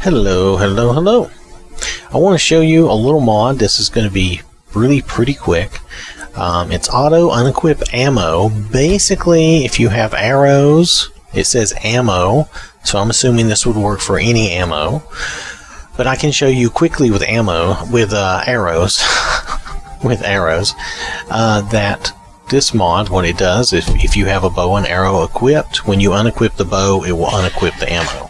Hello. I want to show you a little mod. This is going to be really pretty quick. It's auto unequip ammo. Basically, if you have arrows, it says ammo, so I'm assuming this would work for any ammo. But I can show you quickly with arrows, that this mod, what it does, if you have a bow and arrow equipped, when you unequip the bow, it will unequip the ammo.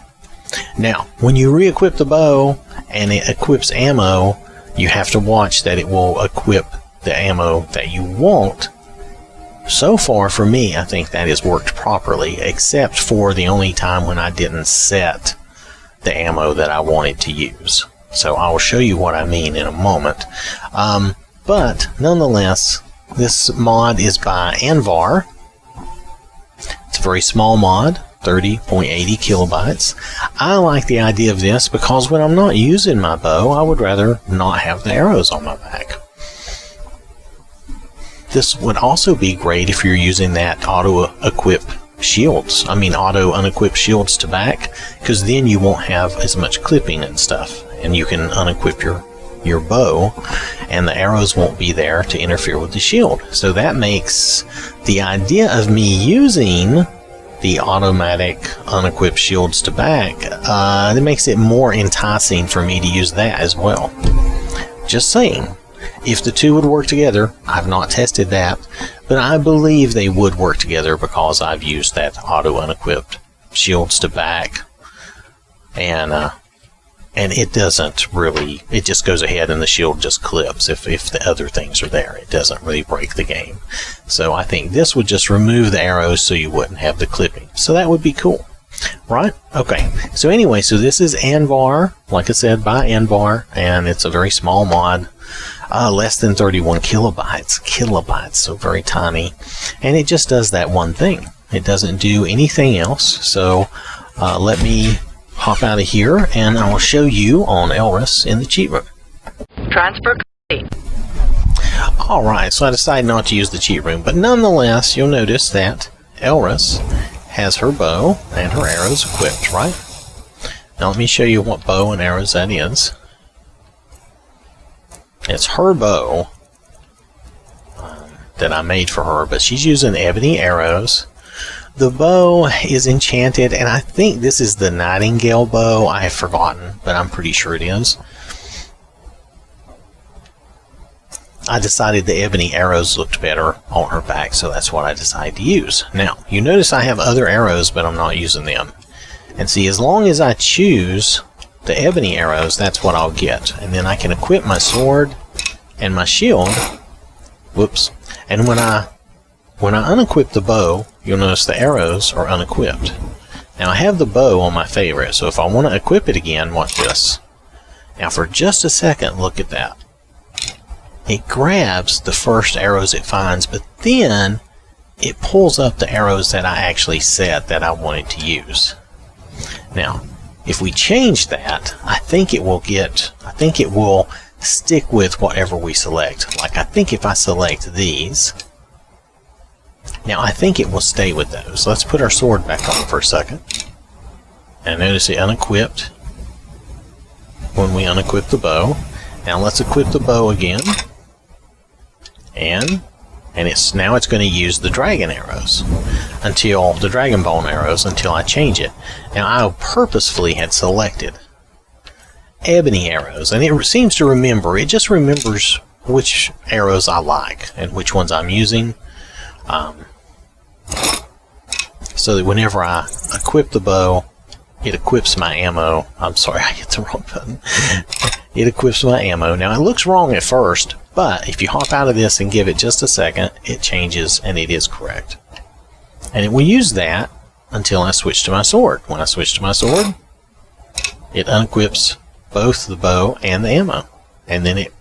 Now, when you re-equip the bow and it equips ammo, you have to watch that it will equip the ammo that you want. So far, for me, I think that has worked properly, except for the only time when I didn't set the ammo that I wanted to use. So I will show you what I mean in a moment. But nonetheless, this mod is by Anvar. It's a very small mod, 30.80 kilobytes. I like the idea of this because when I'm not using my bow, I would rather not have the arrows on my back. This would also be great if you're using that auto-equip shields. Auto unequip shields to back, because then you won't have as much clipping and stuff, and you can unequip your bow, and the arrows won't be there to interfere with the shield. So that makes the idea of me using the automatic unequip shields to back, it makes it more enticing for me to use that as well. Just saying. If the two would work together, I've not tested that, but I believe they would work together because I've used that auto unequipped shields to back, and it doesn't really, it just goes ahead and the shield just clips if the other things are there. It doesn't really break the game. So I think this would just remove the arrows so you wouldn't have the clipping. So that would be cool, right? Okay, so anyway, so this is Anvar, like I said, by Anvar, and it's a very small mod, less than 31 kilobytes, so very tiny, and it just does that one thing. It doesn't do anything else. So let me hop out of here, and I will show you on Elris in the cheat room. Transfer complete. Alright, so I decided not to use the cheat room, but nonetheless, you'll notice that Elris has her bow and her arrows equipped, right? Now let me show you what bow and arrows that is. It's her bow that I made for her, but she's using ebony arrows. The bow is enchanted, and I think this is the Nightingale bow. I have forgotten, but I'm pretty sure it is. I decided the ebony arrows looked better on her back, so that's what I decided to use. Now, you notice I have other arrows, but I'm not using them. And see, as long as I choose the ebony arrows, that's what I'll get. And then I can equip my sword and my shield. Whoops. And when I unequip the bow, you'll notice the arrows are unequipped. Now I have the bow on my favorite, so if I want to equip it again, watch this. Now for just a second, look at that. It grabs the first arrows it finds, but then it pulls up the arrows that I actually said that I wanted to use. Now, if we change that, I think it will stick with whatever we select. Like, I think if I select these, now I think it will stay with those. Let's put our sword back on for a second. And notice it unequipped when we unequip the bow. Now let's equip the bow again. And now it's going to use the dragon arrows until the dragon bone arrows until I change it. Now I purposefully had selected ebony arrows, and it seems to remember. It just remembers which arrows I like and which ones I'm using. So that whenever I equip the bow, it equips my ammo. I'm sorry, I hit the wrong button. It equips my ammo. Now, it looks wrong at first, but if you hop out of this and give it just a second, it changes and it is correct. And it will use that until I switch to my sword. When I switch to my sword, it unequips both the bow and the ammo. And then it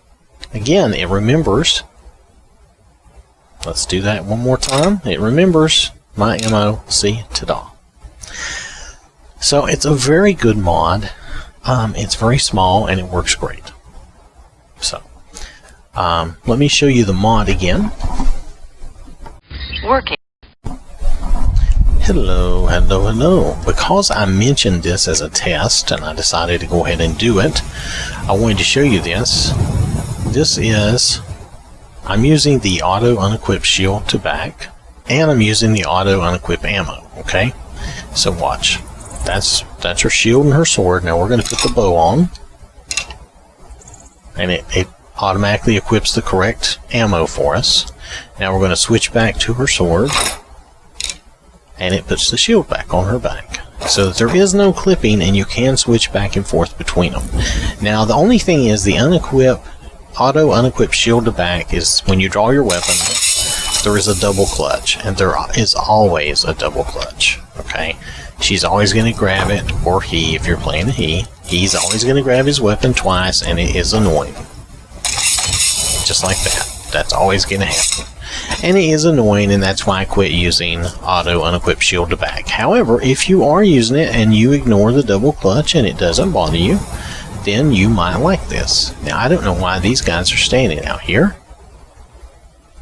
remembers. Let's do that one more time. It remembers my ammo. See, ta-da. So it's a very good mod. It's very small and it works great. So let me show you the mod again. Working. Hello, hello, hello. Because I mentioned this as a test and I decided to go ahead and do it, I wanted to show you this. I'm using the auto unequip shield to back, and I'm using the auto unequip ammo, okay? So watch. That's her shield and her sword. Now we're going to put the bow on, and it automatically equips the correct ammo for us. Now we're going to switch back to her sword, and it puts the shield back on her back. So that there is no clipping, and you can switch back and forth between them. Now the only thing is the auto unequip shield to back is when you draw your weapon, there is a double clutch, and there is always a double clutch, okay? She's always going to grab it, or he, if you're playing a he's always going to grab his weapon twice, and it is annoying. Just like that. That's always going to happen. And it is annoying, and that's why I quit using auto unequip shield to back. However, if you are using it and you ignore the double clutch and it doesn't bother you, then you might like this. Now, I don't know why these guys are standing out here,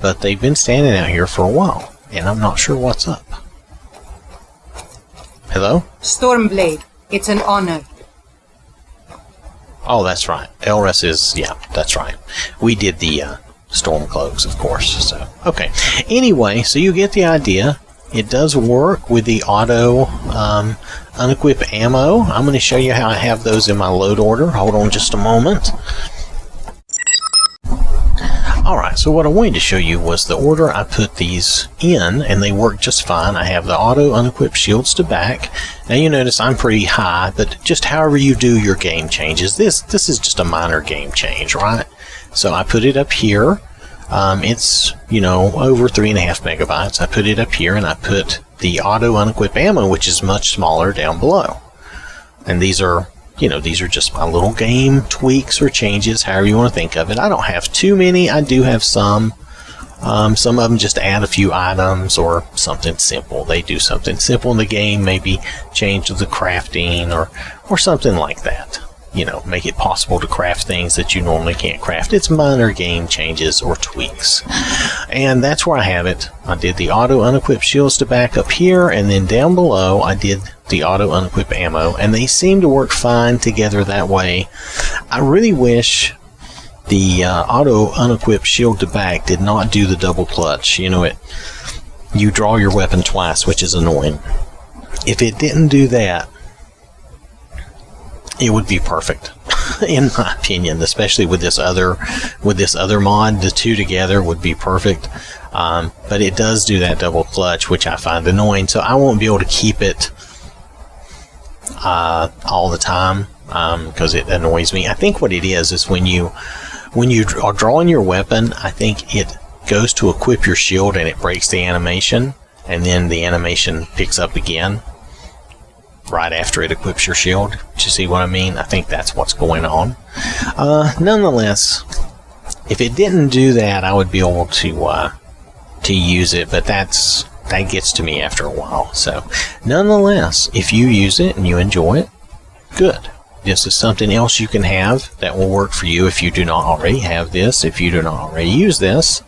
but they've been standing out here for a while, and I'm not sure what's up. Hello? Stormblade, it's an honor. Oh, that's right. Elris is, yeah, that's right. We did the storm cloaks, of course. So, okay. Anyway, so you get the idea. It does work with the auto unequip ammo. I'm going to show you how I have those in my load order. Hold on just a moment. Alright, so what I wanted to show you was the order I put these in, and they work just fine. I have the auto unequip shields to back. Now you notice I'm pretty high, but just however you do your game changes, this is just a minor game change, right? So I put it up here. It's, you know, over 3.5 megabytes. I put it up here, and I put the auto unequip ammo, which is much smaller, down below. And these are, you know, these are just my little game tweaks or changes, however you want to think of it. I don't have too many. I do have some. Some of them just add a few items or something simple. They do something simple in the game, maybe change the crafting or something like that. You know, make it possible to craft things that you normally can't craft. It's minor game changes or tweaks. And that's where I have it. I did the auto unequip shields to back up here, and then down below I did the auto unequip ammo, and they seem to work fine together that way. I really wish the auto unequip shield to back did not do the double clutch. You know, you draw your weapon twice, which is annoying. If it didn't do that, it would be perfect, in my opinion, especially with this other mod. The two together would be perfect, but it does do that double clutch, which I find annoying, so I won't be able to keep it all the time because it annoys me. I think what it is when you are drawing your weapon, I think it goes to equip your shield and it breaks the animation, and then the animation picks up again right after it equips your shield. Do you see what I mean? I think that's what's going on. Nonetheless, if it didn't do that, I would be able to use it, but that gets to me after a while. So, nonetheless, if you use it and you enjoy it, good. This is something else you can have that will work for you if you do not already have this, if you do not already use this.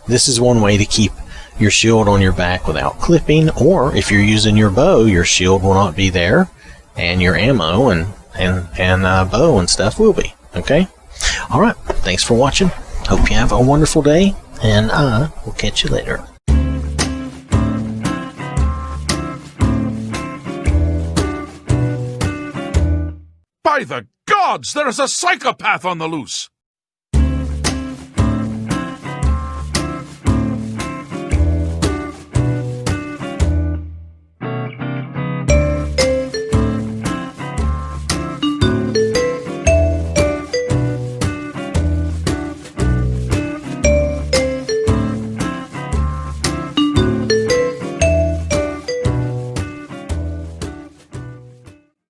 This is one way to keep your shield on your back without clipping, or if you're using your bow, your shield will not be there, and your ammo and bow and stuff will be. Okay? Alright, thanks for watching. Hope you have a wonderful day, and I will catch you later. By the gods, there is a psychopath on the loose!